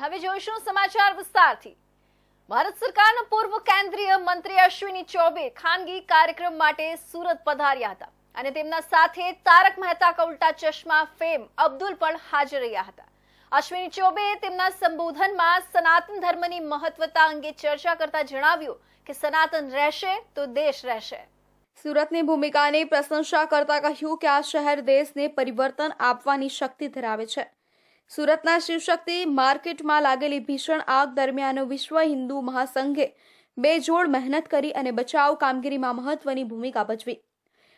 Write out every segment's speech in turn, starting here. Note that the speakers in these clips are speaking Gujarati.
હવે જોઈશું સમાચાર વિસ્તારથી। ભારત સરકારના પૂર્વ કેન્દ્રીય મંત્રી અશ્વિની ચૌબે ખાનગી કાર્યક્રમ માટે સુરત પધાર્યા હતા અને તેમના સાથે તારક મહેતા કા ઉલ્ટા ચશ્મા ફેમ અબ્દુલ પણ હાજર રહ્યા હતા। અશ્વિની ચૌબે તેમના સંબોધનમાં સનાતન ધર્મની મહત્વતા અંગે ચર્ચા કરતા જણાવ્યું કે સનાતન રહેશે તો દેશ રહેશે। સુરતની ભૂમિકાની પ્રશંસા કરતા કહ્યું કે આ શહેર દેશને પરિવર્તન આપવાની શક્તિ ધરાવે છે। સુરતના શિવશક્તિ માર્કેટમાં લાગેલી ભીષણ આગ દરમિયાન વિશ્વ હિન્દુ મહાસંઘે બેજોડ મહેનત કરી અને બચાવ કામગીરીમાં મહત્વની ભૂમિકા ભજવી।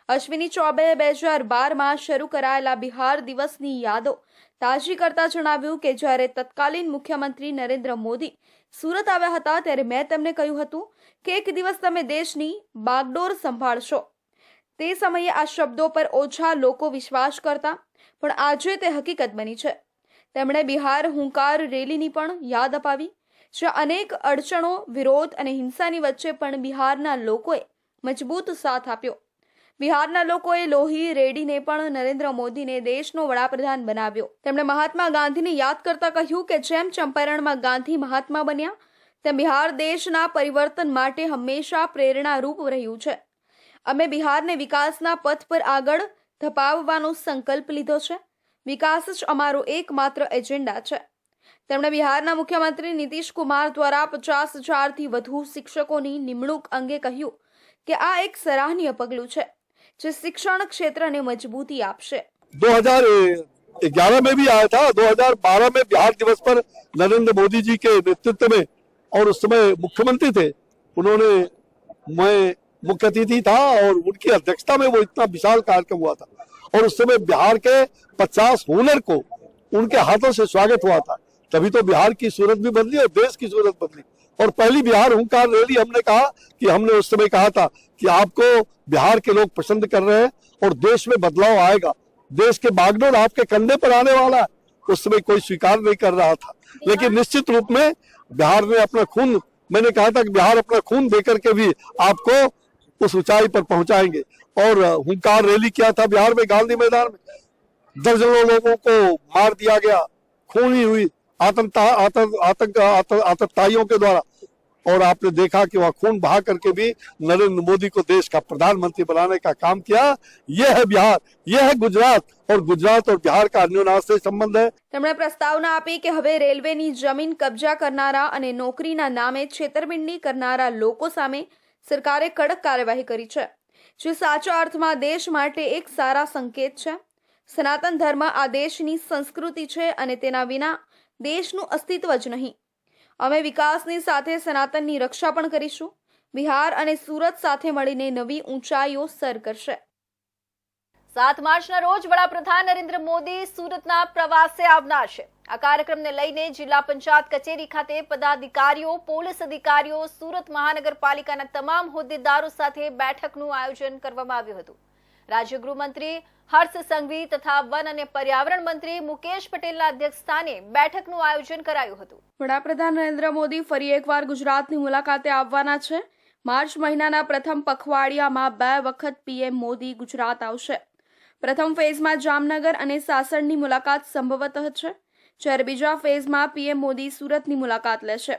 અશ્વિની ચૌબે 2012માં શરૂ કરાયેલા બિહાર દિવસની યાદો તાજી કરતા જણાવ્યું કે જ્યારે તત્કાલીન મુખ્યમંત્રી નરેન્દ્ર મોદી સુરત આવ્યા હતા ત્યારે મેં તેમને કહ્યું હતું કે એક દિવસ તમે દેશની બાગડોર સંભાળશો। તે સમયે આ શબ્દો પર ઓછા લોકો વિશ્વાસ કરતા, પણ આજે તે હકીકત બની છે। તેમણે બિહાર હુંકાર રેલીની પણ યાદ અપાવી, જે અનેક અડચણો, વિરોધ અને હિંસાની વચ્ચે પણ બિહારના લોકોએ મજબૂત સાથ આપ્યો। બિહારના લોકોએ લોહી રેડીને પણ નરેન્દ્ર મોદીને દેશનો વડાપ્રધાન બનાવ્યો। તેમણે મહાત્મા ગાંધીને યાદ કરતા કહ્યું કે જેમ ચંપારણમાં ગાંધી મહાત્મા બન્યા, તેમ બિહાર દેશના પરિવર્તન માટે હંમેશા પ્રેરણારૂપ રહ્યું છે। અમે બિહારને વિકાસના પથ પર આગળ ધપાવવાનો સંકલ્પ લીધો છે। વિકાસ જ અમારો એકમાત્ર એજન્ડા છે। તેમણે બિહારના મુખ્યમંત્રી નીતિશ કુમાર દ્વારા 50,000થી વધુ શિક્ષકોની નિમણૂક અંગે કહ્યું કે આ એક સરાહનીય પગલું છે, જે શિક્ષણ ક્ષેત્રને મજબૂતી આપશે। 2011 में भी आया था, 2012 में बिहार दिवस पर नरेंद्र मोदी जी के नेतृत्व में, और उस समय मुख्यमंत्री थे उन्होंने, मैं मुख्य अतिथि था और उनकी अध्यक्षता में वो इतना विशाल कार्यक्रम हुआ था, और उस समय बिहार के 50 हुनर को उनके हाथों से स्वागत हुआ था। तभी तो बिहार की सूरत भी बदली और देश की सूरत बदली। और पहली बिहार हुंकार रैली हमने कहा कि हमने उस समय कहा था कि आपको बिहार के लोग पसंद कर रहे हैं और देश में बदलाव आएगा, देश के बागडोर आपके कंधे पर आने वाला है। उस समय कोई स्वीकार नहीं कर रहा था, लेकिन निश्चित रूप में बिहार ने अपना खून, मैंने कहा था कि बिहार अपना खून देकर के भी आपको उस ऊंचाई पर पहुंचाएंगे। और हुंकार रैली किया था बिहार में, गांधी मैदान में दर्जनों लोगों को मार दिया गया, खूनी हुई आतंकवादियों के द्वारा, और आपने देखा कि वह खून बहा करके भी नरेंद्र मोदी को देश का प्रधानमंत्री बनाने का काम किया। यह है बिहार, यह है गुजरात, और गुजरात और बिहार का अन्योन्याश्रय संबंध है। તેમણે પ્રસ્તાવના આપી કે હવે રેલવેની જમીન કબજા કરનારા અને નોકરીના નામે છેતરપિંડી કરનારા લોકો સામે સરકારે કડક કાર્યવાહી કરી છે, જે સાચા અર્થમાં દેશ માટે એક સારા સંકેત છે। સનાતન ધર્મ આ દેશની સંસ્કૃતિ છે અને તેના વિના દેશનું અસ્તિત્વ જ નહીં। અમે વિકાસની સાથે સનાતનની રક્ષા પણ કરીશું। બિહાર અને સુરત સાથે મળીને નવી ઊંચાઈઓ સર કરશે। 7 માર્ચના રોજ વડાપ્રધાન નરેન્દ્ર મોદી સુરતના પ્રવાસે આવનાર છે। આ કાર્યક્રમને લઈને જિલ્લા પંચાયત કચેરી ખાતે પદાધિકારીઓ, પોલીસ અધિકારીઓ, સુરત મહાનગરપાલિકાના તમામ હોદ્દેદારો સાથે બેઠકનું આયોજન કરવામાં આવ્યું હતું। રાજ્ય ગૃહમંત્રી હર્ષ સંઘવી તથા વન અને પર્યાવરણ મંત્રી મુકેશ પટેલના અધ્યક્ષસ્થાને બેઠકનું આયોજન કરાયું હતું। વડાપ્રધાન નરેન્દ્ર મોદી ફરી એકવાર ગુજરાતની મુલાકાતે આવવાના છે। માર્ચ મહિનાના પ્રથમ પખવાડિયામાં 2 વખત પીએમ મોદી ગુજરાત આવશે। પ્રથમ ફેઝમાં જામનગર અને સાસણની મુલાકાત સંભવતઃ છે, જ્યારે બીજા ફેઝમાં પીએમ મોદી સુરતની મુલાકાત લેશે।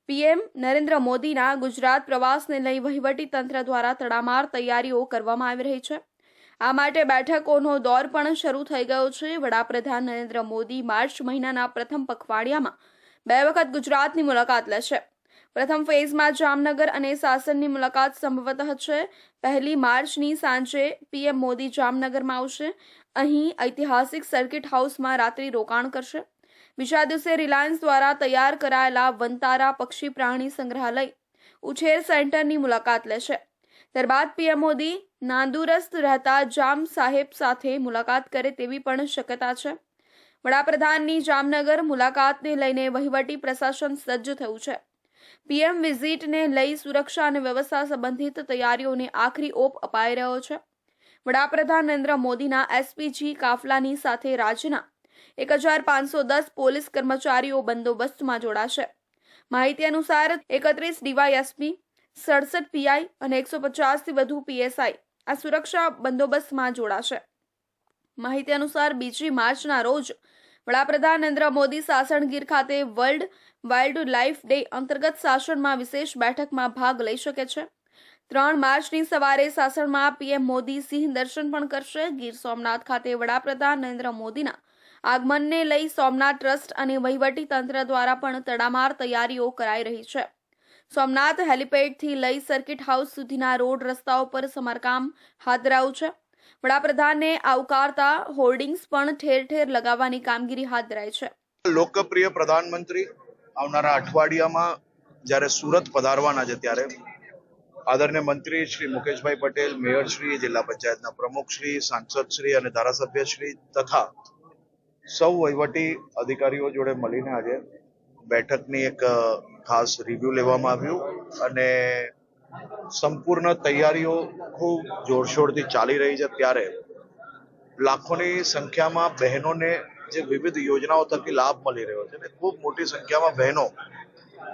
પીએમ નરેન્દ્ર મોદીના ગુજરાત પ્રવાસને લઈ વહીવટી તંત્ર દ્વારા તડામાર તૈયારીઓ કરવામાં આવી રહી છે। આ માટે બેઠકોનો દોર પણ શરૂ થઈ ગયો છે। વડાપ્રધાન નરેન્દ્ર મોદી માર્ચ મહિનાના પ્રથમ પખવાડિયામાં 2 વખત ગુજરાતની મુલાકાત લેશે। પ્રથમ ફેઝમાં જામનગર અને સાસણની મુલાકાત સંભવતઃ છે। 1 માર્ચની સાંજે પીએમ મોદી જામનગરમાં આવશે। અહીં ઐતિહાસિક સર્કિટ હાઉસમાં રાત્રિ રોકાણ કરશે। બીજા દિવસે રિલાયન્સ દ્વારા તૈયાર કરાયેલા વનતારા પક્ષી પ્રાણી સંગ્રહાલય ઉછેર સેન્ટરની મુલાકાત લેશે। ત્યારબાદ પીએમ મોદી નાંદુરસ્ત રહેતા જામ સાહેબ સાથે મુલાકાત કરે તેવી પણ શક્યતા છે। વડાપ્રધાનની જામનગર મુલાકાતને લઈને વહીવટી પ્રશાસન સજ્જ થયું છે। પીએમ વિઝિટને લઈ સુરક્ષા અને વ્યવસ્થા સંબંધિત તૈયારીઓને આખરી ઓપ અપાઈ રહ્યો છે। વડાપ્રધાન નરેન્દ્ર મોદીના એસપીજી કાફલાની સાથે રાજ્યના 1510 પોલીસ કર્મચારીઓ બંદોબસ્તમાં જોડાશે। માહિતી અનુસાર 31 ડીવાયએસપી, 67 પીઆઈ અને 150થી વધુ પીએસઆઈ આ સુરક્ષા બંદોબસ્તમાં જોડાશે। માહિતી અનુસાર 2 માર્ચના રોજ વડાપ્રધાન નરેન્દ્ર મોદી સાસણગીર ખાતે વર્લ્ડ વાઇલ્ડ લાઇફ ડે અંતર્ગત સાસણમાં વિશેષ બેઠકમાં ભાગ લઈ શકે છે. 3 માર્ચની સવારે સાસણમાં પીએમ મોદી સિંહ દર્શન પણ કરશે. ગીર સોમનાથ ખાતે વડાપ્રધાન નરેન્દ્ર મોદીના આગમનને લઈ સોમનાથ ટ્રસ્ટ અને વહીવટી તંત્ર દ્વારા પણ તડામાર તૈયારીઓ કરાઈ રહી છે. સોમનાથ હેલિપેડથી લઈ સર્કિટ હાઉસ સુધીના રોડ રસ્તાઓ પર સમારકામ હાથ ધરાયું છે. વડાપ્રધાનને આવકારતા હોર્ડિંગ્સ પણ ઠેર ઠેર લગાવવાની કામગીરી હાથ ધરાઈ છે. લોકપ્રિય પ્રધાનમંત્રી આવનારા અઠવાડિયામાં જ્યારે સુરત પધારવાના છે ત્યારે આદરણીય મંત્રી શ્રી મુકેશભાઈ પટેલ, મેયર શ્રી, જિલ્લા પંચાયતના પ્રમુખ શ્રી, સાંસદ શ્રી અને ધારાસભ્ય શ્રી તથા સૌ વહીવટી અધિકારીઓ જોડે મળીને આજે બેઠકની એક ખાસ રિવ્યુ લેવામાં આવ્યું અને સંપૂર્ણ તૈયારીઓ ખૂબ જોરશોરથી ચાલી રહી છે. ત્યારે લાખોની સંખ્યામાં બહેનોને જે વિવિધ યોજનાઓ થકી લાભ મળી રહ્યો છે અને ખૂબ મોટી સંખ્યામાં બહેનો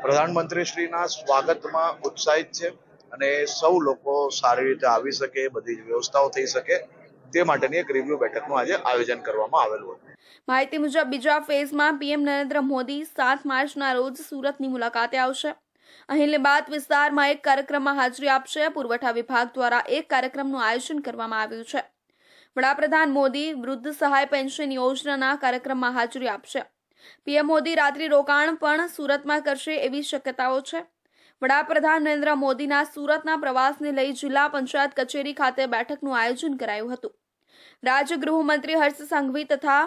પ્રધાનમંત્રીશ્રીના સ્વાગતમાં ઉત્સાહિત છે અને સૌ લોકો સારી રીતે આવી શકે, બધી જ વ્યવસ્થાઓ થઈ શકે તે માટેની એક રિવ્યુ બેઠકનું આજે આયોજન કરવામાં આવેલું હતું. માહિતી મુજબ બીજા ફેઝમાં પીએમ નરેન્દ્ર મોદી 7 માર્ચના રોજ સુરતની મુલાકાતે આવશે. અહીં લીંબાયત વિસ્તારમાં એક કાર્યક્રમમાં હાજરી આપશે. પુરવઠા વિભાગ દ્વારા એક કાર્યક્રમનું આયોજન કરવામાં આવ્યું છે. વડાપ્રધાન મોદી વૃદ્ધ સહાય પેન્શન યોજનાના કાર્યક્રમમાં હાજરી આપશે. પીએમ મોદી રાત્રિ રોકાણ પણ સુરતમાં કરશે એવી શક્યતાઓ છે. વડાપ્રધાન નરેન્દ્ર મોદીના સુરતના પ્રવાસને લઈ જિલ્લા પંચાયત કચેરી ખાતે બેઠકનું આયોજન કરાયું હતું. રાજ્ય ગૃહમંત્રી હર્ષ સંઘવી તથા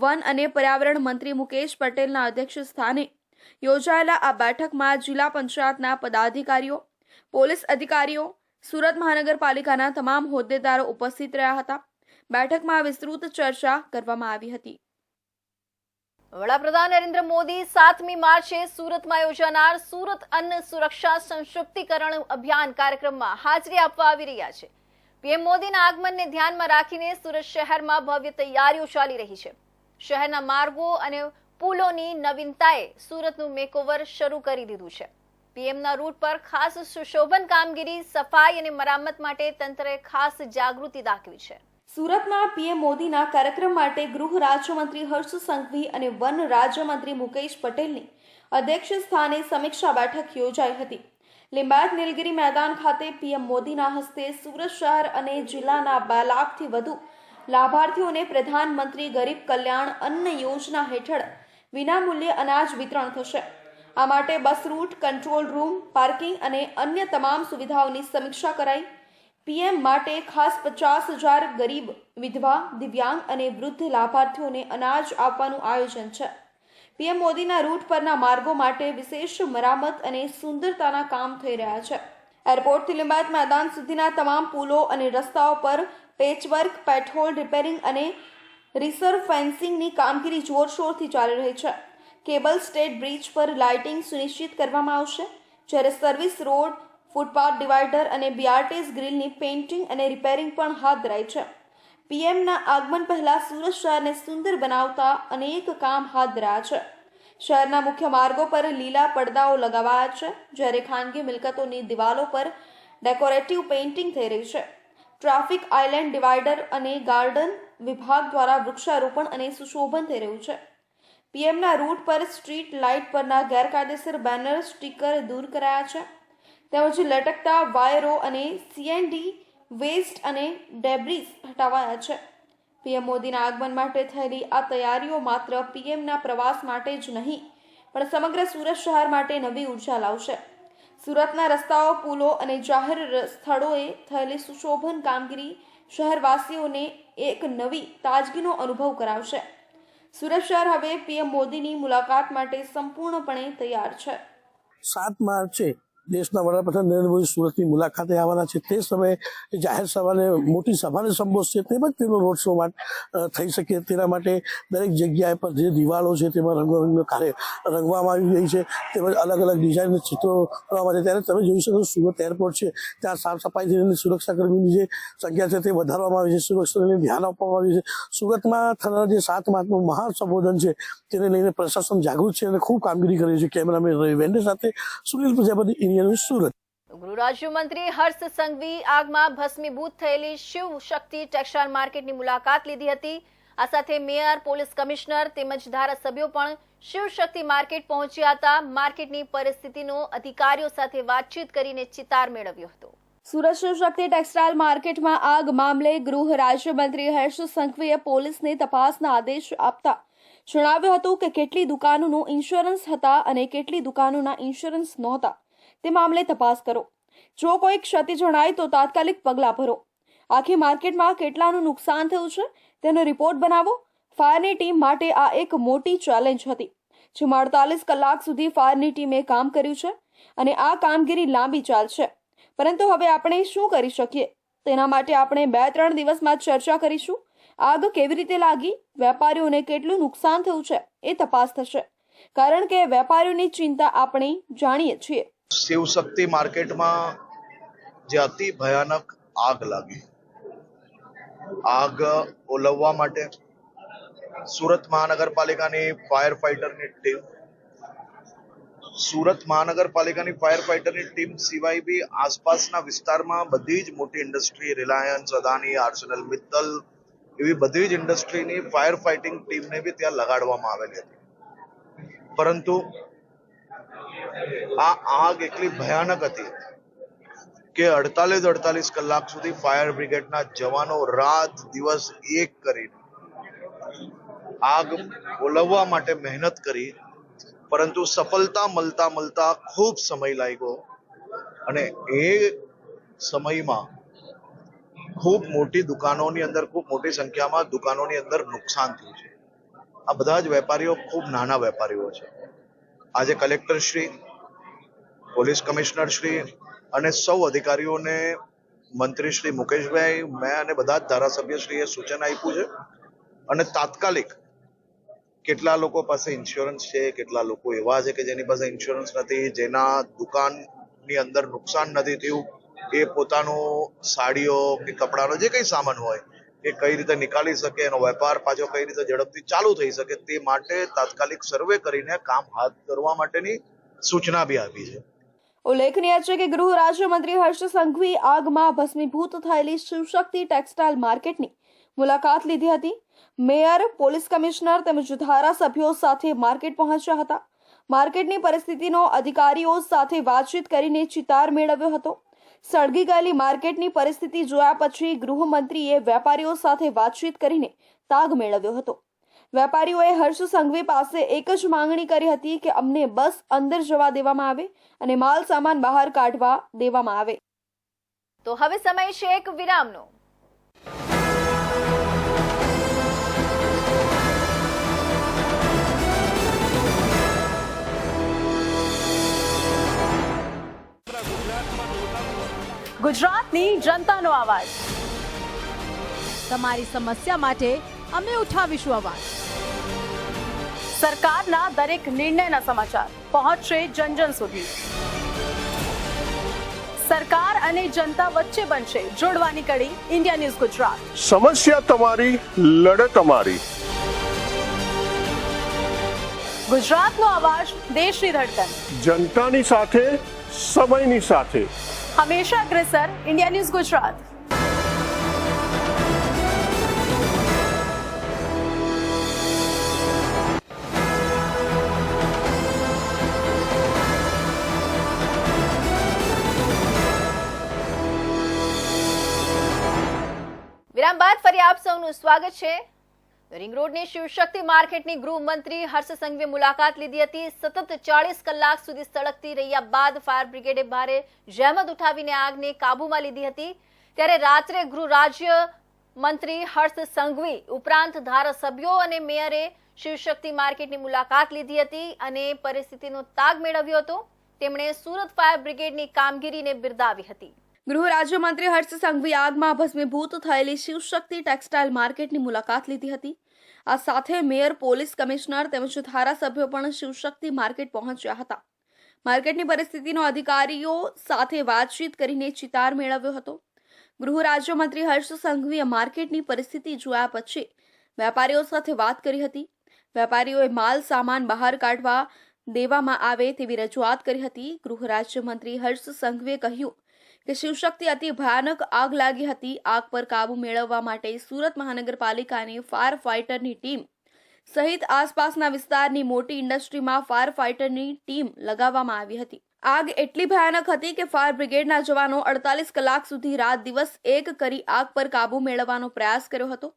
વન અને પર્યાવરણ મંત્રી મુકેશ પટેલના અધ્યક્ષ સ્થાને યોજાયેલા આ બેઠકમાં જિલ્લા પંચાયતના પદાધિકારીઓ, પોલીસ અધિકારીઓ, સુરત મહાનગરપાલિકાના તમામ હોદ્દેદારો ઉપસ્થિત રહ્યા હતા. બેઠકમાં વિસ્તૃત ચર્ચા કરવામાં આવી હતી. વડાપ્રધાન નરેન્દ્ર મોદી 7મી માર્ચે સુરતમાં યોજાનાર સુરત અન્ન સુરક્ષા સશક્તિકરણ અભિયાન કાર્યક્રમમાં હાજરી આપવા આવી રહ્યા છે. પીએમ મોદીના આગમનને ધ્યાનમાં રાખીને સુરત શહેરમાં ભવ્ય તૈયારીઓ ચાલી રહી છે. શહેરના માર્ગો અને પુલોની નવીનતાએ સુરતનું મેકઓવર શરૂ કરી દીધું છે. પીએમના રૂટ પર ખાસ સુશોભન કામગીરી, સફાઈ અને મરામત માટે તંત્રએ ખાસ જાગૃતિ દાખવી છે. સુરતમાં પીએમ મોદીના કાર્યક્રમ માટે ગૃહ રાજ્યમંત્રી હર્ષ સંઘવી અને વન રાજ્યમંત્રી મુકેશ પટેલની અધ્યક્ષ સ્થાને સમીક્ષા બેઠક યોજાઈ હતી. લીંબાયત નીલગિરી મેદાન ખાતે પીએમ મોદીના હસ્તે સુરત શહેર અને જિલ્લાના 2 લાખથી વધુ લાભાર્થીઓને પ્રધાનમંત્રી ગરીબ કલ્યાણ અન્ન યોજના હેઠળ વિનામૂલ્યે અનાજ વિતરણ થશે. આ માટે bus route, control room, parking અને અન્ય તમામ સુવિધાઓની સમીક્ષા કરાઈ. પીએમ માટે ખાસ 50,000 ગરીબ, વિધવા, દિવ્યાંગ અને વૃદ્ધ લાભાર્થીઓને અનાજ આપવાનું આયોજન છે. પીએમ મોદીના રૂટ પરના માર્ગો માટે વિશેષ મરામત અને સુંદરતાના કામ થઈ રહ્યા છે. એરપોર્ટથી લીંબાયત મેદાન સુધીના તમામ પુલો અને રસ્તાઓ પર પેચવર્ક, પેટહોલ રિપેરિંગ અને રિસર્વ ફેન્સિંગની કામગીરી જોરશોરથી ચાલી રહી છે. કેબલ સ્ટેટ બ્રિજ પર લાઇટિંગ સુનિશ્ચિત કરવામાં આવશે, જ્યારે સર્વિસ રોડ, ફૂટપાથ ડિવાઈડર અને બીઆરટીએસ ગ્રીલની પેઇન્ટિંગ અને રિપેરિંગ પણ હાથ ધરાઈ છે. પીએમના આગમન પહેલા સુરત શહેરને સુંદર બનાવતા અનેક કામ હાથ ધરાયા છે. શહેરના મુખ્ય માર્ગો પર લીલા પડદાઓ લગાવાયા છે, જ્યારે ખાનગી મિલકતોની દિવાલો પર ડેકોરેટિવ પેઇન્ટિંગ થઈ રહી છે. ટ્રાફિક આઇલેન્ડ, ડિવાઈડર અને ગાર્ડન વિભાગ દ્વારા વૃક્ષારોપણ અને સુશોભન થઈ રહ્યું છે. પીએમના રૂટ પર સ્ટ્રીટ લાઇટ પરના ગેરકાયદેસર બેનર, સ્ટીકર દૂર કરાયા છે. તેમજ લટકતા વાયરો અને સીએનડી વેસ્ટ અને ડેબ્રીઝ હટાવાયા છે. પીએમ મોદીના આગમન માટે થયેલી આ તૈયારીઓ માત્ર પીએમના પ્રવાસ માટે જ નહીં, પણ સમગ્ર સુરત શહેર માટે નવી ઉર્જા લાવશે. સુરતના રસ્તાઓ, પુલો અને જાહેર સ્થળોએ થયેલી સુશોભન કામગીરી શહેરવાસીઓને એક નવી તાજગીનો અનુભવ કરાવશે. સુરત શહેર હવે પીએમ મોદીની મુલાકાત માટે સંપૂર્ણપણે તૈયાર છે. 7 માર્ચે દેશના વડાપ્રધાન નરેન્દ્ર મોદી સુરતની મુલાકાતે આવવાના છે. તે સમયે જાહેર સભાને મોટી સભાને સંબોધશે, તેમજ તેનો રોડ શો થઈ શકે તેના માટે દરેક જગ્યાએ પર જે દિવાલો છે તેમાં રંગોરંગનો કાર્ય રંગવામાં આવી રહી છે, તેમજ અલગ અલગ ડિઝાઇનના ચિત્રો કરવામાં આવે. ત્યારે તમે જોઈ શકો સુરત એરપોર્ટ છે ત્યાં સાફ સફાઈથી લઈને સુરક્ષાકર્મીની જે સંખ્યા છે તે વધારવામાં આવી છે, સુરક્ષાને ધ્યાન આપવામાં આવ્યું છે. સુરતમાં થનાર જે 7 માર્ચનું મહાન સંબોધન છે તેને લઈને પ્રશાસન જાગૃત છે અને ખૂબ કામગીરી કરી છે. કેમેરામેન રવિ વેન્ડે સાથે સુનિલ પ્રજાપતિ, સુરત. ગૃહ રાજ્યમંત્રી હર્ષ સંઘવી આગમાં ભસ્મીભૂત થયેલી શિવ શક્તિ ટેક્સટાઇલ માર્કેટની મુલાકાત લીધી હતી. આ સાથે મેયર, પોલીસ કમિશનર તેમજ ધારાસભ્યો પણ શિવશક્તિ માર્કેટ પહોંચ્યા હતા. માર્કેટની પરિસ્થિતિનો અધિકારીઓ સાથે વાતચીત કરીને ચિતાર મેળવ્યો હતો. સુરત શિવશક્તિ ટેક્સટાઇલ માર્કેટમાં આગ મામલે ગૃહ રાજ્યમંત્રી હર્ષ સંઘવીએ પોલીસને તપાસના આદેશ આપતા જણાવ્યું હતું કે કેટલી દુકાનોનો ઇન્સ્યોરન્સ હતા અને કેટલી દુકાનોના ઇન્સ્યોરન્સ નહોતા તે મામલે તપાસ કરો. જો કોઈ ક્ષતિ જણાય તો તાત્કાલિક પગલાં ભરો. આખી માર્કેટમાં કેટલાનું નુકસાન થયું છે તેનો રિપોર્ટ બનાવો. ફાયરની ટીમ માટે આ એક મોટી ચેલેન્જ હતી, જેમાં 48 કલાક સુધી ફાયરની ટીમે કામ કર્યું છે અને આ કામગીરી લાંબી ચાલશે. પરંતુ હવે આપણે શું કરી શકીએ તેના માટે આપણે 2-3 દિવસમાં ચર્ચા કરીશું. આગ કેવી રીતે લાગી, વેપારીઓને કેટલું નુકસાન થયું છે એ તપાસ થશે, કારણ કે વેપારીઓની ચિંતા આપણે જાણીએ છીએ. શિવશક્તિ માર્કેટમાં જે અતિ ભયાનક આગ લાગી, આગ ઓલવવા માટે સુરત મહાનગરપાલિકાની ફાયર ફાઈટરની ટીમ, સુરત મહાનગરપાલિકાની ફાયર ફાઈટરની ટીમ સિવાય બી આસપાસના વિસ્તારમાં બધી જ મોટી industry, Reliance, Adani, arsenal Mittal, એવી બધી જ ઇન્ડસ્ટ્રીની ફાયર ફાઇટિંગ ટીમને બી ત્યાં લગાડવામાં આવેલી હતી. પરંતુ આ આગ એટલી ભયાનક હતી કે 48 કલાક સુધી ફાયર બ્રિગેડના જવાનો રાત દિવસ એક કરીને આગ ઓલવવા માટે મહેનત કરી, પરંતુ સફળતા મળતા ખૂબ સમય લાગ્યો અને એ સમયમાં ખૂબ મોટી દુકાનોની અંદર, ખૂબ મોટી સંખ્યામાં દુકાનોની અંદર નુકસાન થયું છે. આ બધા જ વેપારીઓ ખૂબ નાના વેપારીઓ છે. આજે collector Shri, police commissioner Shri અને સૌ અધિકારીઓને મંત્રી શ્રી મુકેશભાઈ, મેં અને બધા જ ધારાસભ્યશ્રીએ સૂચન આપ્યું છે અને તાત્કાલિક કેટલા લોકો પાસે ઇન્સ્યોરન્સ છે, કેટલા લોકો એવા છે કે જેની પાસે ઇન્સ્યોરન્સ નથી, જેના દુકાનની અંદર નુકસાન નથી થયું, એ પોતાનું સાડીઓ કે કપડાનો જે કંઈ સામાન હોય એ કઈ રીતે નીકાળી શકે, એનો વેપાર પાછો કઈ રીતે ઝડપથી ચાલુ થઈ શકે તે માટે તાત્કાલિક સર્વે કરીને કામ હાથ ધરવા માટેની સૂચના બી આપી છે. ઉલ્લેખનીય છે કે ગૃહ રાજ્યમંત્રી હર્ષ સંઘવી આગમાં ભસ્મીભૂત થયેલી શિવશક્તિ ટેક્સટાઇલ માર્કેટની મુલાકાત લીધી હતી. મેયર, પોલીસ કમિશનર તેમજ ધારાસભ્યો સાથે માર્કેટ પહોંચ્યા હતા. માર્કેટની પરિસ્થિતિનો અધિકારીઓ સાથે વાતચીત કરીને ચિતાર મેળવ્યો હતો. સળગી ગયેલી માર્કેટની પરિસ્થિતિ જોયા પછી ગૃહમંત્રીએ વેપારીઓ સાથે વાતચીત કરીને તાગ મેળવ્યો હતો. વેપારીઓએ હર્ષ સંઘવી પાસે એક જ માંગણી કરી હતી કે અમને બસ અંદર જવા દેવામાં આવે અને માલ સામાન બહાર કાઢવા દેવામાં આવે. તો હવે સમય છે એક વિરામનો. ગુજરાતની જનતાનો અવાજ. તમારી સમસ્યા માટે અમે ઉઠાવીશું અવાજ. સરકારના દરેક નિર્ણયના સમાચાર પહોંચશે જન જન સુધી. સરકાર અને જનતા વચ્ચે બનશે જોડવાની કડી ઇન્ડિયા ન્યૂઝ ગુજરાત. સમસ્યા તમારી, લડત અમારી. ગુજરાતનો અવાજ, દેશની ધડકન. જનતાની સાથે, સમયની સાથે. હંમેશા અગ્રેસર ઇન્ડિયા ન્યૂઝ ગુજરાત. વિરામ બાદ ફરી આપ સૌનું સ્વાગત છે. રિંગ રોડની શિવશક્તિ માર્કેટની ગૃહમંત્રી હર્ષ સંઘવીએ મુલાકાત લીધી હતી. સતત 40 કલાક સુધી સળગતી રહ્યા બાદ ફાયર બ્રિગેડે ભારે જહેમત ઉઠાવીને આગને કાબૂમાં લીધી હતી. ત્યારે રાત્રે ગૃહ રાજ્ય મંત્રી હર્ષ સંઘવી ઉપરાંત ધારાસભ્યો અને મેયરે શિવશક્તિ માર્કેટની મુલાકાત લીધી હતી અને પરિસ્થિતિનો તાગ મેળવ્યો હતો. તેમણે સુરત ફાયર બ્રિગેડની કામગીરીને બિરદાવી હતી. ગૃહ રાજ્યમંત્રી હર્ષ સંઘવી આગમાં ભસ્મીભૂત થયેલી શિવશક્તિ ટેક્સટાઇલ માર્કેટની મુલાકાત લીધી હતી. આ સાથે મેયર, પોલીસ કમિશનર તેમજ ધારાસભ્યો પણ શિવશક્તિ માર્કેટ પહોંચ્યા હતા. માર્કેટની પરિસ્થિતિનો અધિકારીઓ સાથે વાતચીત કરીને ચિતાર મેળવ્યો હતો. ગૃહ રાજ્યમંત્રી હર્ષ સંઘવીએ માર્કેટની પરિસ્થિતિ જોયા પછી વેપારીઓ સાથે વાત કરી હતી. વેપારીઓએ માલ સામાન બહાર કાઢવા દેવામાં આવે તેવી રજૂઆત કરી હતી. ગૃહ રાજ્યમંત્રી હર્ષ સંઘવીએ કહ્યું કે શિવશક્તિ અતિ ભયાનક આગ લાગી હતી. આગ પર કાબુ મેળવવા માટે સુરત મહાનગરપાલિકાની ફાયર ફાઇટરની ટીમ સહિત આસપાસના વિસ્તારની મોટી ઇન્ડસ્ટ્રીમાં ફાયર ફાઇટરની ટીમ લગાવવામાં આવી હતી. આગ એટલી ભયાનક હતી કે ફાયર બ્રિગેડના જવાનો 48 કલાક સુધી રાત દિવસ એક કરી આગ પર કાબુ મેળવવાનો પ્રયાસ કર્યો હતો.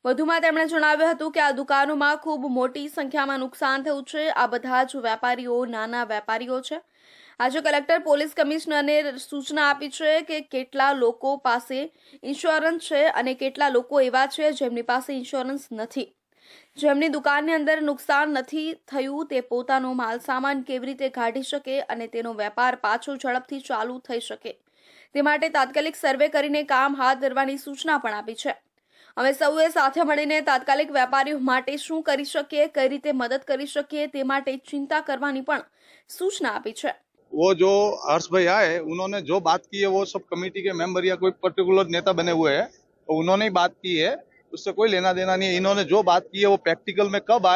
વધુમાં તેમણે જણાવ્યું હતું કે આ દુકાનોમાં ખૂબ મોટી સંખ્યામાં નુકસાન થયું છે. આ બધા જ વેપારીઓ નાના વેપારીઓ છે. આજે કલેક્ટર પોલીસ કમિશનરને સૂચના આપી છે કે કેટલા લોકો પાસે ઇન્સ્યોરન્સ છે અને કેટલા લોકો એવા છે જેમની પાસે ઇન્સ્યોરન્સ નથી. જેમની દુકાનની અંદર નુકસાન નથી થયું તે પોતાનો માલ સામાન કેવી રીતે કાઢી શકે અને તેનો વેપાર પાછો ઝડપથી ચાલુ થઈ શકે તે માટે તાત્કાલિક સર્વે કરીને કામ હાથ ધરવાની સૂચના પણ આપી છે. અમે સૌએ સાથે મળીને તાત્કાલિક વેપારીઓ માટે શું કરી શકીએ, કઈ રીતે મદદ કરી શકીએ તે માટે ચિંતા કરવાની પણ સૂચના આપી છે. वो जो हर्ष भाई आए उन्होंने जो बात की है वो सब कमेटी के मेंबर या कोई पर्टिकुलर नेता बने हुए हैं तो उन्होंने ही बात की है, उससे कोई लेना देना नहीं है. इन्होंने जो बात की है वो प्रैक्टिकल में कब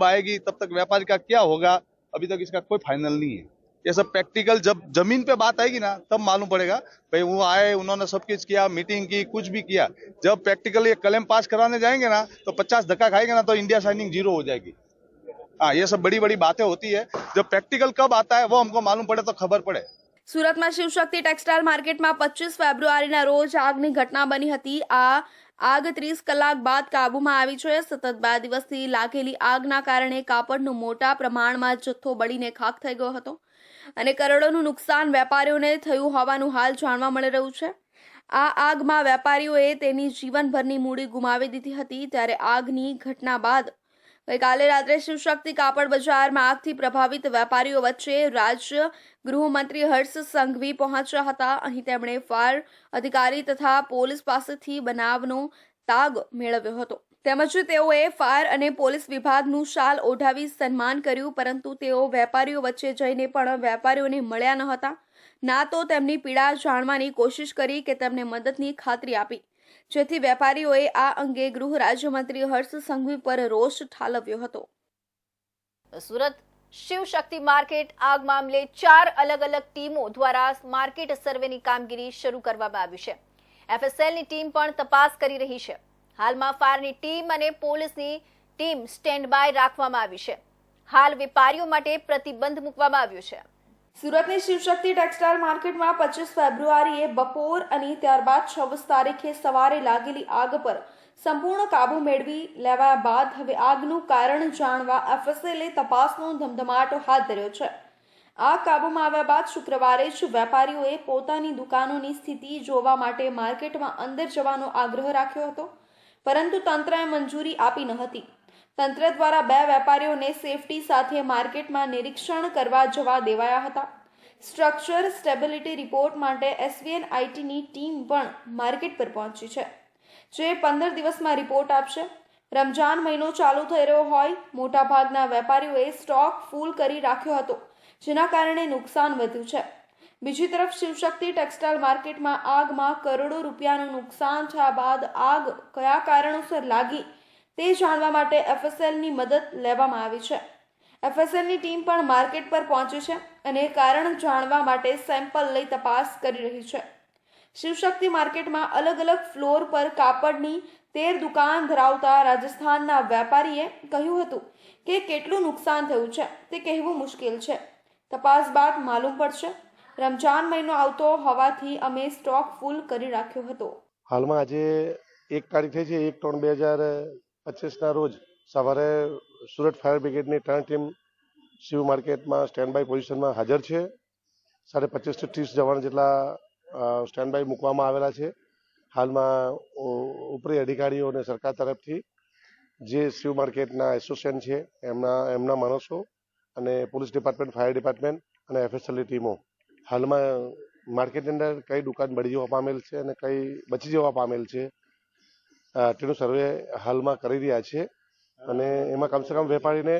आएगी तब तक व्यापारी का क्या होगा अभी तक इसका कोई फाइनल नहीं है. ये सब प्रैक्टिकल जब जमीन पे बात आएगी ना तब मालूम पड़ेगा. भाई वो आए उन्होंने सब कुछ किया, मीटिंग की, कुछ भी किया. जब प्रैक्टिकल ये क्लेम पास कराने जाएंगे ना तो 50 धक्का खाएंगे ना तो इंडिया साइनिंग 0 हो जाएगी. हाँ, ये सब बड़ी बड़ी बातें होती है. जब प्रैक्टिकल कब आता है वो हमको मालूम पड़े तो खबर पड़े. સુરતમાં શિવશક્તિ ટેક્સટાઇલ માર્કેટમાં 25 ફેબ્રુઆરીના રોજ આગની ઘટના બની હતી. આ આગ 30 કલાક બાદ કાબૂમાં આવી છે. સતત 2 દિવસથી લાગેલી આગના કારણે કાપડનો મોટા પ્રમાણમાં જથ્થો બળીને ખાખ થઈ ગયો હતો અને કરોડોનું નુકસાન વેપારીઓને થયું હોવાનું હાલ જાણવા મળી રહ્યું છે. આ આગમાં વેપારીઓએ તેની જીવનભરની મૂડી ગુમાવી દીધી હતી. ત્યારે આગની ઘટના બાદ ગઈકાલે રાત્રે શિવશક્તિ કાપડ બજારમાં આગથી પ્રભાવિત વેપારીઓ વચ્ચે રાજ્ય ગૃહમંત્રી હર્ષ સંઘવી પહોંચ્યા હતા. અહીં તેમણે ફાયર અધિકારી તથા પોલીસ પાસેથી બનાવનો તાગ મેળવ્યો હતો. તેમજ તેઓએ ફાયર અને પોલીસ વિભાગનું શાલ ઓઢાવી સન્માન કર્યું, પરંતુ તેઓ વેપારીઓ વચ્ચે જઈને પણ વેપારીઓને મળ્યા ન હતા. ના તો તેમની પીડા જાણવાની કોશિશ કરી કે તેમને મદદની ખાતરી આપી, જેથી વેપારીઓએ આ અંગે ગૃહ રાજ્યમંત્રી હર્ષ સંઘવી પર રોષ ઠાલવ્યો હતો. સુરત શિવશક્તિ માર્કેટ આગ મામલે 4 અલગ અલગ ટીમો દ્વારા માર્કેટ સર્વેની કામગીરી શરૂ કરવામાં આવી છે. એફએસએલની ટીમ પણ તપાસ કરી રહી છે. હાલમાં ફાયરની ટીમ અને પોલીસની ટીમ સ્ટેન્ડ બાય રાખવામાં આવી છે. હાલ વેપારીઓ માટે પ્રતિબંધ મૂકવામાં આવ્યો છે. સુરતની શિવશક્તિ ટેક્સટાઇલ માર્કેટમાં 25 ફેબ્રુઆરીએ બપોર અને ત્યારબાદ 26 તારીખે સવારે લાગેલી આગ પર સંપૂર્ણ કાબુ મેળવી લેવાયા બાદ હવે આગનું કારણ જાણવા એફએસએલે તપાસનો ધમધમાટ હાથ ધર્યો છે. આગ કાબૂમાં આવ્યા બાદ શુક્રવારે જ વેપારીઓએ પોતાની દુકાનોની સ્થિતિ જોવા માટે માર્કેટમાં અંદર જવાનો આગ્રહ રાખ્યો હતો, પરંતુ તંત્રએ મંજૂરી આપી ન હતી. તંત્ર દ્વારા 2 વેપારીઓને સેફટી સાથે માર્કેટમાં નિરીક્ષણ કરવા જવા દેવાયા હતા. સ્ટ્રક્ચર સ્ટેબિલિટી રિપોર્ટ માટે SVNITની ટીમ પણ માર્કેટ પર પહોંચી છે, જે 15 દિવસમાં રિપોર્ટ આપશે. રમજાન મહિનો ચાલુ થઈ રહ્યો હોય, મોટાભાગના વેપારીઓએ સ્ટોક ફૂલ કરી રાખ્યો હતો, જેના કારણે નુકસાન વધ્યું છે. બીજી તરફ શિવશક્તિ ટેક્સટાઇલ માર્કેટમાં આગમાં કરોડો રૂપિયાનું નુકસાન થયા બાદ આગ કયા કારણોસર લાગી તે જાણવા માટે એફએસએલની મદદ લેવામાં આવી છે. એફએસએલની ટીમ પણ માર્કેટ પર પહોંચી છે અને કારણ જાણવા માટે સેમ્પલ લઈ તપાસ કરી રહી છે. શિવશક્તિ માર્કેટમાં અલગ અલગ ફ્લોર પર કાપડની 13 દુકાન ધરાવતા રાજસ્થાનના વેપારીએ કહ્યું હતું કે કેટલું નુકસાન થયું છે તે કહેવું મુશ્કેલ છે. તપાસ બાદ માલુમ પડશે. રમજાન મહિનો આવતો હોવાથી અમે સ્ટોક ફૂલ કરી રાખ્યો હતો. હાલમાં આજે 1 તારીખ થઈ છે, 1/3/2025ના રોજ સવારે સુરત ફાયર બ્રિગેડની 3 ટીમ શિવ માર્કેટમાં સ્ટેન્ડ બાય પોઝિશનમાં હાજર છે. 25 થી 30 જવાન જેટલા સ્ટેન્ડ બાય મૂકવામાં આવેલા છે. હાલમાં ઉપરી અધિકારીઓ અને સરકાર તરફથી જે શિવ માર્કેટના એસોસિએશન છે એમના માણસો અને પોલીસ ડિપાર્ટમેન્ટ, ફાયર ડિપાર્ટમેન્ટ અને એફએસએલની ટીમો હાલમાં માર્કેટની અંદર કઈ દુકાન બળી જવા પામેલ છે અને કઈ બચી જવા પામેલ છે તેનું સર્વે હાલમાં કરી રહ્યા છે. અને એમાં કમસે કમ વેપારીને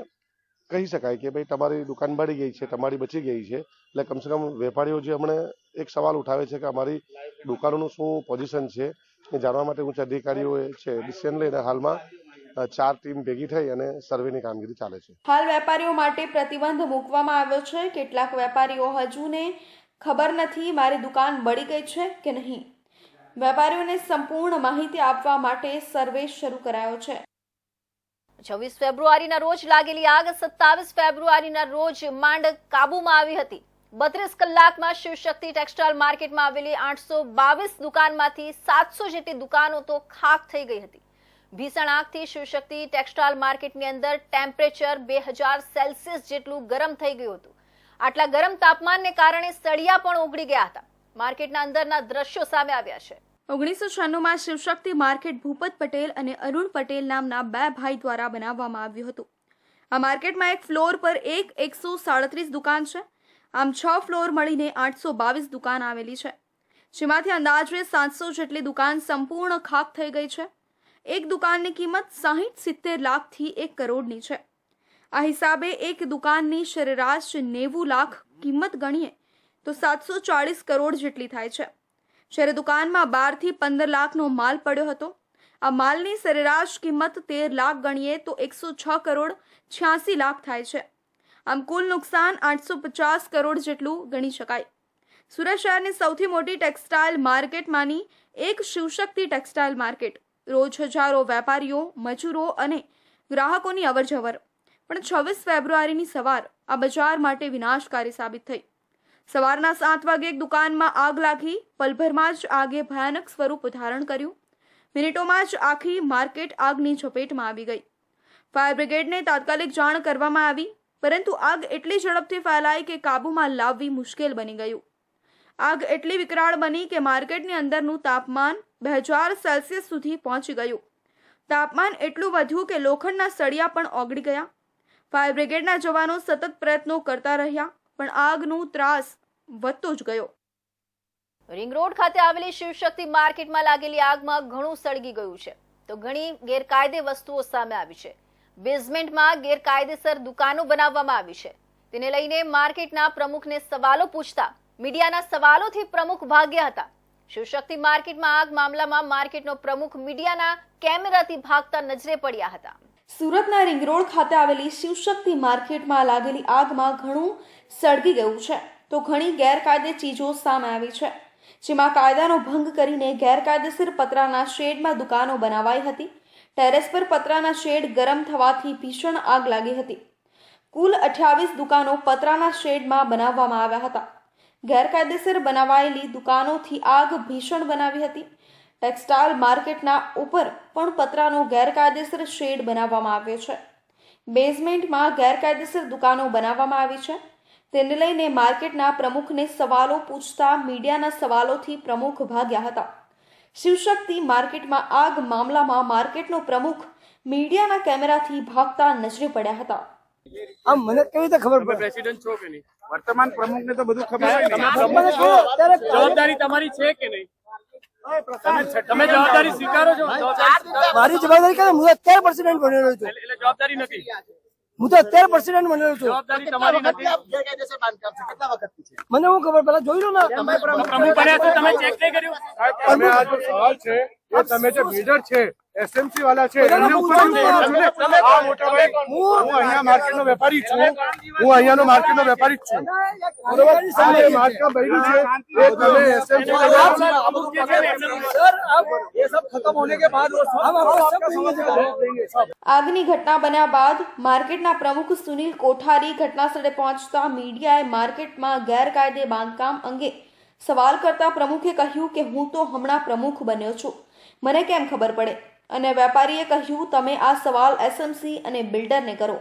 કહી શકાય કે ભાઈ તમારી દુકાન બળી ગઈ છે, તમારી બચી ગઈ છે. એટલે કમસે કમ વેપારીઓ જે હમણાં એક સવાલ ઉઠાવે છે કે અમારી દુકાનોનું શું પોઝિશન છે એ જાણવા માટે ઉચ્ચ અધિકારીઓ છે ડિસિઝન લઈને હાલમાં 4 ટીમ ભેગી થઈ અને સર્વેની કામગીરી ચાલે છે. હાલ વેપારીઓ માટે પ્રતિબંધ મૂકવામાં આવ્યો છે. કેટલાક વેપારીઓ હજુને ખબર નથી મારી દુકાન બળી ગઈ છે કે નહીં. વેપારીઓને સંપૂર્ણ માહિતી આપવા માટે સર્વે શરૂ કરાયો છે. 26 ફેબ્રુઆરીના રોજ લાગેલી આગ 27 ફેબ્રુઆરીના રોજ માંડ કાબૂમાં આવી હતી. 32 કલાકમાં શિવશક્તિ ટેક્સટાઇલ માર્કેટમાં આવેલી 822 દુકાનમાંથી 700 જેટલી દુકાનો તો ખાખ થઈ ગઈ હતી. ભીષણ આગથી શિવશક્તિ ટેક્સટાઇલ માર્કેટની અંદર ટેમ્પરેચર 2000 સેલ્સિયસ જેટલું ગરમ થઈ ગયું હતું. આટલા ગરમ તાપમાનને કારણે સળિયા પણ ઓગળી ગયા હતા. માર્કેટના અંદરના દ્રશ્યો સામે આવ્યા છે. 1996માં શિવશક્તિ માર્કેટ ભૂપત પટેલ અને અરુણ પટેલ નામના બે ભાઈ દ્વારા બનાવવામાં આવ્યું હતું. આ માર્કેટમાં એક ફ્લોર પર 137 દુકાન છે. આમ 6 ફ્લોર મળીને 822 દુકાન આવેલી છે, જેમાંથી અંદાજે 700 જેટલી દુકાન સંપૂર્ણ ખાક થઈ ગઈ છે. એક દુકાનની કિંમત 60-70 લાખથી 1 કરોડની છે. આ હિસાબે એક દુકાનની સરેરાશ 90 લાખ કિંમત ગણીએ તો 740 કરોડ જેટલી થાય છે. જ્યારે દુકાનમાં 12 થી 15 લાખનો માલ પડ્યો હતો. આ માલની સરેરાશ કિંમત 13 લાખ ગણીએ તો 106 કરોડ 86 લાખ થાય છે. આમ કુલ નુકસાન 850 કરોડ જેટલું ગણી શકાય. સુરત શહેરની સૌથી મોટી ટેક્સટાઇલ માર્કેટમાંની એક શિવશક્તિ ટેક્સટાઇલ માર્કેટ. રોજ હજારો વેપારીઓ, મજૂરો અને ગ્રાહકોની અવરજવર. પણ 26 ફેબ્રુઆરીની સવાર આ બજાર માટે વિનાશકારી સાબિત થઈ. સવારના 7 વાગે એક દુકાનમાં આગ લાગી. પલભરમાં જ આગે ભયાનક સ્વરૂપ ધારણ કર્યું. મિનિટોમાં જ આખી માર્કેટ આગની ઝપેટમાં આવી ગઈ. ફાયર બ્રિગેડને તાત્કાલિક જાણ કરવામાં આવી, પરંતુ આગ એટલી ઝડપથી ફેલાઈ કે કાબૂમાં લાવવી મુશ્કેલ બની ગયું. આગ એટલી વિકરાળ બની કે માર્કેટની અંદરનું તાપમાન 2000 સેલ્સિયસ સુધી પહોંચી ગયું. તાપમાન એટલું વધ્યું કે લોખંડના સળિયા પણ ઓગળી ગયા. ફાયર બ્રિગેડના જવાનો સતત પ્રયત્નો કરતા રહ્યા, પણ આગનું ત્રાસ વધતો જ ગયો. રિંગ રોડ ખાતે આવેલી શિવશક્તિ માર્કેટમાં લાગેલી આગમાં ઘણું સળગી ગયું છે, તો ઘણી ગેરકાયદે વસ્તુઓ સામે આવી છે. બેઝમેન્ટમાં ગેરકાયદેસર દુકાનો બનાવવામાં આવી છે. તેને લઈને માર્કેટના પ્રમુખને સવાલો પૂછતા મીડિયાના સવાલોથી પ્રમુખ ભાગ્યા હતા. શિવશક્તિ માર્કેટમાં આગ મામલામાં માર્કેટનો પ્રમુખ મીડિયાના કેમેરાથી ભાગતા નજરે પડ્યા હતા. સુરતના રિંગ રોડ ખાતે આવેલી શિવશક્તિ માર્કેટમાં લાગેલી આગમાં ઘણું સળગી ગયું છે, તો ઘણી ગેરકાયદે ચીજો સામે આવી છે, જેમાં કાયદાનો ભંગ કરીને ગેરકાયદેસર પતરાના શેડમાં દુકાનો બનાવાઈ હતી. ટેરેસ પર પતરાના શેડ ગરમ થવાથી ભીષણ આગ લાગી હતી. કુલ 28 દુકાનો પતરાના શેડમાં બનાવવામાં આવ્યા હતા. ગેરકાયદેસર બનાવાયેલી દુકાનોથી આગ ભીષણ બનાવી હતી. ટેક્સટાઇલ માર્કેટના ઉપર પણ પતરાનો ગેરકાયદેસર શેડ બનાવવામાં આવ્યો છે. બેઝમેન્ટમાં ગેરકાયદેસર દુકાનો બનાવવામાં આવી છે. તેને લઈને માર્કેટના પ્રમુખને સવાલો પૂછતા મીડિયાના સવાલોથી પ્રમુખ ભાગ્યા હતા. શિવશક્તિ માર્કેટમાં આગ મામલામાં માર્કેટનો પ્રમુખ મીડિયાના કેમેરાથી ભાગતા નજરે પડ્યા હતા. આમ મને કેવી રીતે ખબર પડે? પ્રેસિડેન્ટ છો કે નહીં? વર્તમાન પ્રમુખને તો બધું ખબર છે. જવાબદારી તમારી છે કે નહીં? તમે જવાબદારી સ્વીકારો છો? મારી જવાબદારી કરે. હું અત્યારે પ્રેસિડેન્ટ બનેલો છું. એટલે જવાબદારી નથી. હું તો અત્યારે પ્રેસિડેન્ટ બનેલો છું. જવાબદારી તમારી નથી. મને હું ખબર, પેલા જોઈ લો ને. પ્રમુખ બન્યા છો, તમે ચેક નહીં કર્યું? તમે આ જો સવાલ છે એ તમે જે મેજર છે એસએમસી વાળા છે એમને ઉપર આ મોટા ભાઈ, હું અહીંયા માર્કેટનો વેપારી છું. હું અહીંયાનો માર્કેટનો વેપારી જ છું. બરોબર? આ જે માર્કેટ બન્યું છે એ તમે એસએમસી આગની ઘટના બન્યા બાદ માર્કેટના પ્રમુખ સુનિલ કોઠારી ઘટના સ્થળે પહોંચતા મીડિયાએ માર્કેટમાં ગેરકાયદે બાંધકામ અંગે સવાલ કરતા પ્રમુખે કહ્યું કે હું તો હમણાં પ્રમુખ બન્યો છું, મને કેમ ખબર પડે? અને વેપારીએ કહ્યું તમે આ સવાલ એસએમસી અને બિલ્ડરને કરો.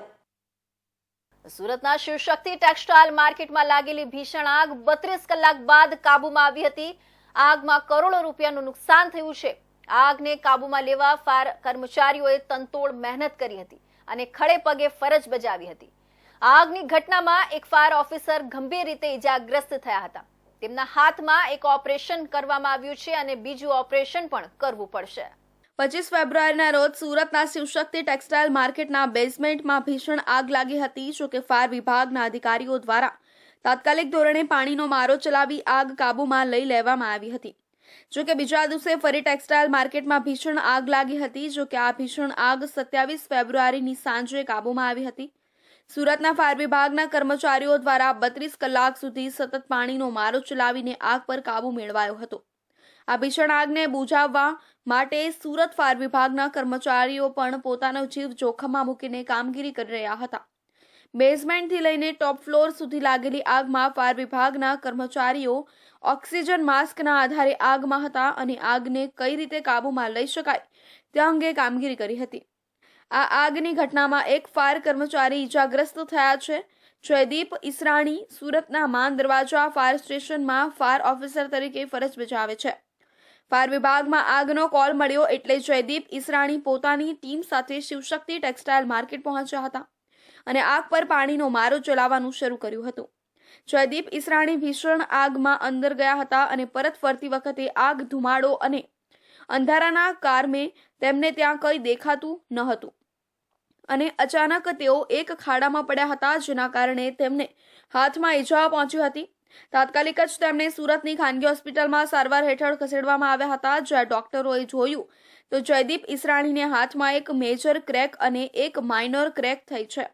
સુરતના શિવશક્તિ ટેક્સટાઇલ માર્કેટમાં લાગેલી ભીષણ આગ 32 કલાક બાદ કાબૂમાં આવી હતી. આગમાં કરોડો રૂપિયાનું નુકસાન થયું છે. આગને કાબૂમાં લેવા ફાયર કર્મચારીઓએ તનતોડ મહેનત કરી હતી અને ખડે પગે ફરજ બજાવી હતી. આગની ઘટનામાં એક ફાયર ઓફિસર ગંભીર રીતે ઇજાગ્રસ્ત થયા હતા. તેમના હાથમાં એક ઓપરેશન કરવામાં આવ્યું છે અને બીજું ઓપરેશન પણ કરવું પડશે. 25 ફેબ્રુઆરીના રોજ સુરતના શિવશક્તિ ટેક્સટાઇલ માર્કેટના બેઝમેન્ટમાં ભીષણ આગ લાગી હતી. જોકે ફાયર વિભાગના અધિકારીઓ દ્વારા તાત્કાલિક ધોરણે પાણીનો મારો ચલાવી આગ કાબૂમાં લઈ લેવામાં આવી હતી. જોકે બીજા દિવસે ફરી ટેક્સટાઇલ માર્કેટમાં ભીષણ આગ લાગી હતી. જોકે આ ભીષણ આગ 27 ફેબ્રુઆરીની સાંજે કાબૂમાં આવી હતી. સુરતના ફાયર વિભાગના કર્મચારીઓ દ્વારા 32 કલાક સુધી સતત પાણીનો મારો ચલાવીને આગ પર કાબુ મેળવાયો હતો. આ ભીષણ આગને બુઝાવવા માટે સુરત ફાયર વિભાગના કર્મચારીઓ પણ પોતાનો જીવ જોખમમાં મૂકીને કામગીરી કરી રહ્યા હતા. બેઝમેન્ટથી લઈને ટોપ ફ્લોર સુધી લાગેલી આગમાં ફાયર વિભાગના કર્મચારીઓ ઓક્સિજન માસ્કના આધારે આગમાં હતા અને આગને કઈ રીતે કાબૂમાં લઈ શકાય તે અંગે કામગીરી કરી હતી. આ આગની ઘટનામાં એક ફાયર કર્મચારી ઈજાગ્રસ્ત થયા છે. જયદીપ ઈસરાણી સુરતના માન દરવાજા ફાયર સ્ટેશનમાં ફાયર ઓફિસર તરીકે ફરજ બજાવે છે. ફાયર વિભાગમાં આગનો કોલ મળ્યો એટલે જયદીપ ઈસરાણી પોતાની ટીમ સાથે શિવશક્તિ ટેક્સટાઇલ માર્કેટ પહોંચ્યા હતા અને આગ પર પાણીનો મારો ચલાવવાનું શરૂ કર્યું હતું. જયદીપ ઈસરાણી ભીષણ આગમાં અંદર ગયા હતા અને પરત ફરતી વખતે આગ, ધુમાડો અને અંધારાના કારણે તેમને ત્યાં કંઈ દેખાતું ન હતું અને અચાનક તેઓ એક ખાડામાં પડ્યા હતા, જેના કારણે તેમને હાથમાં ઈજા પહોંચી હતી. તાત્કાલિક જ તેમને સુરતની ખાનગી હોસ્પિટલમાં સારવાર હેઠળ ખસેડવામાં આવ્યા હતા, જ્યાં ડોક્ટરોએ જોયું તો જયદીપ ઈસરાણીને હાથમાં એક મેજર ક્રેક અને એક માઇનોર ક્રેક થઈ છે.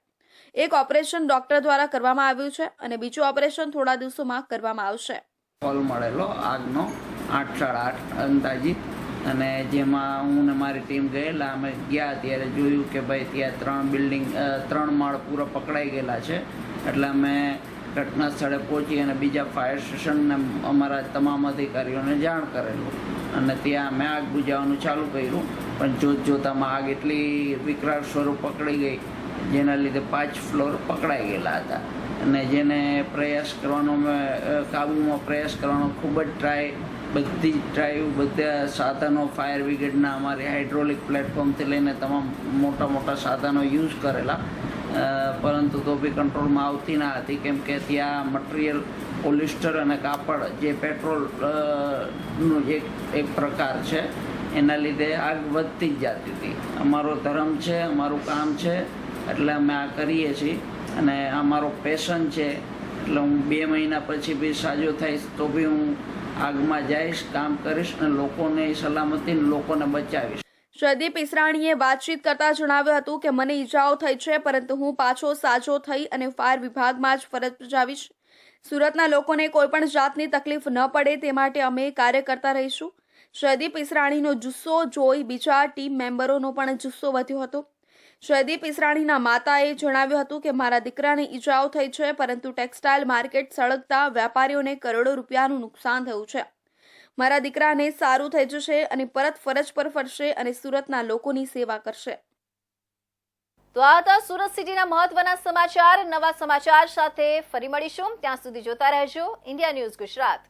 એક ઓપરેશન ડોક્ટર દ્વારા કરવામાં આવ્યું છે અને બીજું ઓપરેશન થોડા દિવસોમાં કરવામાં આવશે. કોલ મળેલો આગનો 8:30 અંદાજિત, અને જેમાં હું ને મારી ટીમ ગયેલા. અમે ગયા ત્યારે જોયું કે ભાઈ ત્યાં 3 માળ પૂરા પકડાઈ ગયેલા છે. એટલે અમે ઘટના સ્થળે પહોંચી અને બીજા ફાયર સ્ટેશનને અમારા તમામ અધિકારીઓને જાણ કરેલું અને ત્યાં અમે આગ બુઝાવવાનું ચાલુ કર્યું. પણ જોતામાં આગ એટલી વિકરાળ સ્વરૂપ પકડી ગઈ, જેના લીધે 5 ફ્લોર પકડાઈ ગયેલા હતા. અને જેને પ્રયાસ કરવાનો, કાબૂમાં પ્રયાસ કરવાનો ખૂબ જ બધી ડ્રાઈવ, બધા સાધનો ફાયર બ્રિગેડના, અમારી હાઇડ્રોલિક પ્લેટફોર્મથી લઈને તમામ મોટા સાધનો યુઝ કરેલા, પરંતુ તો બી કંટ્રોલમાં આવતી ના હતી. કેમ કે ત્યાં મટીરિયલ પોલિસ્ટર અને કાપડ, જે પેટ્રોલનું એક પ્રકાર છે, એના લીધે આગ વધતી જ જતી હતી. અમારો ધર્મ છે, અમારું કામ છે, એટલે અમે આ કરીએ છીએ અને અમારો પેશન છે. એટલે હું 2 મહિના પછી બી સાજો થઈશ તો બી હું આગમાં જઈશ, કામ કરીશ અને લોકોને સલામતી, લોકોને બચાવીશ. જયદીપ ઈસરાણીએ વાતચીત કરતા જણાવ્યું હતું કે મને ઈજાઓ થઈ છે, પરંતુ હું પાછો સાજો થઈ અને ફાયર વિભાગમાં જ ફરજ બજાવીશ. સુરતના લોકોને કોઈ પણ જાતની તકલીફ ન પડે તે માટે અમે કાર્ય કરતા રહીશું. જયદીપ ઈસરાણીનો જુસ્સો જોઈ બીજા ટીમ મેમ્બરોનો પણ જુસ્સો વધ્યો હતો. જયદીપ ઈસરાણીના માતાએ જણાવ્યું હતું કે મારા દીકરાને ઈજાઓ થઈ છે, પરંતુ ટેક્સટાઇલ માર્કેટ સળગતા વેપારીઓને કરોડો રૂપિયાનું નુકસાન થયું છે. મારા દીકરાને સારું થઈ જશે અને પરત ફરજ પર ફરશે અને સુરતના લોકોની સેવા કરશે. તો આ હતા સુરત સિટીના મહત્વના સમાચાર. નવા સમાચાર સાથે ફરી મળીશું. ત્યાં સુધી જોતા રહેજો ઇન્ડિયા ન્યૂઝ ગુજરાત.